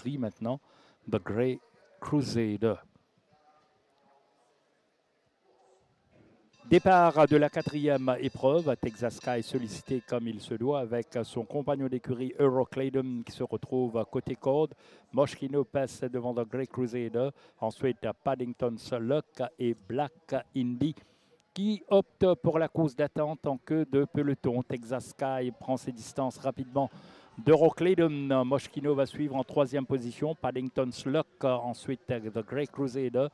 écrit maintenant, The Great Crusader. Départ de la 4e épreuve, Texas Sky sollicité comme il se doit avec son compagnon d'écurie Eurocladon qui se retrouve côté corde. Moschino passe devant The Great Crusader, ensuite Paddington's Luck et Black Indy qui opte pour la course d'attente en queue de peloton. Texas Sky prend ses distances rapidement d'Eurocladon. Moschino va suivre en 3e position, Paddington's Luck, ensuite The Great Crusader.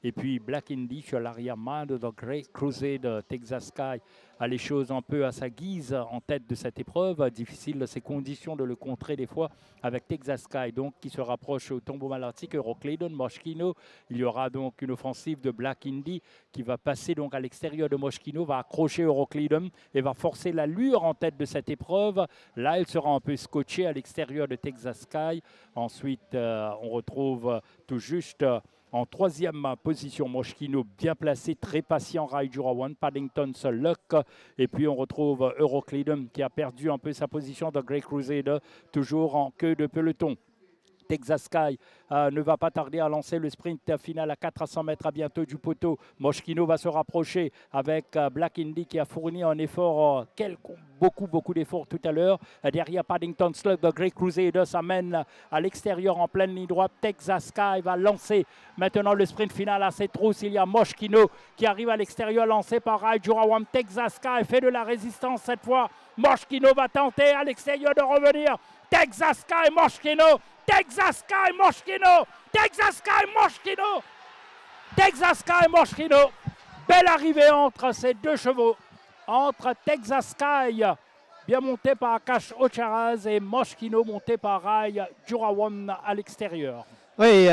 Et puis Black Indy sur l'arrière-main de The Great Crusader. Texas Sky a les choses un peu à sa guise en tête de cette épreuve. Difficile ces conditions de le contrer des fois avec Texas Sky donc qui se rapproche au tombeau malartique. Eurocladon, Moschino. Il y aura donc une offensive de Black Indy qui va passer donc à l'extérieur de Moschino, va accrocher Eurocladon et va forcer l'allure en tête de cette épreuve. Là, elle sera un peu scotchée à l'extérieur de Texas Sky. Ensuite, on retrouve tout juste en 3e position, Moschino bien placé, très patient, Raijurawan, Paddington's Luck. Et puis on retrouve Eurocladon qui a perdu un peu sa position de Great Crusader, toujours en queue de peloton. Texas Sky ne va pas tarder à lancer le sprint final à 400 mètres à bientôt du poteau. Moschino va se rapprocher avec Black Indy qui a fourni un effort, beaucoup d'efforts tout à l'heure. Derrière Paddington Slug, The Great Crusader s'amène à l'extérieur en pleine ligne droite. Texas Sky va lancer maintenant le sprint final à ses trousses. Il y a Moschino qui arrive à l'extérieur lancé par Raijurawan. Texas Sky fait de la résistance cette fois. Moschino va tenter à l'extérieur de revenir. Texas Sky, Moschino. Texas Sky, Moschino! Texas Sky, Moschino! Texas Sky, Moschino! Belle arrivée entre ces deux chevaux, entre Texas Sky, bien monté par Akash Ocharaz, et Moschino monté par Raijurawan à l'extérieur. Oui,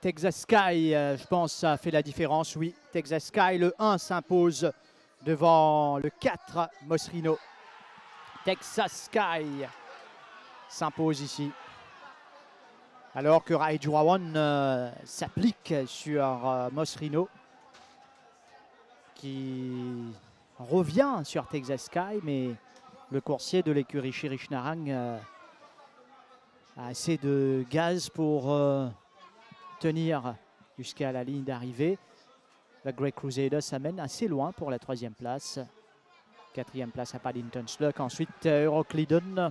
Texas Sky, je pense, ça fait la différence. Oui, Texas Sky, le 1 s'impose devant le 4, Moschino. Texas Sky s'impose ici. Alors que Raijurawan s'applique sur Moschino qui revient sur Texas Sky, mais le coursier de l'écurie Shirish-Narang a assez de gaz pour tenir jusqu'à la ligne d'arrivée. La Great Crusader s'amène assez loin pour la 3e place. 4e place à Paddington's Luck. Ensuite, Eurocladon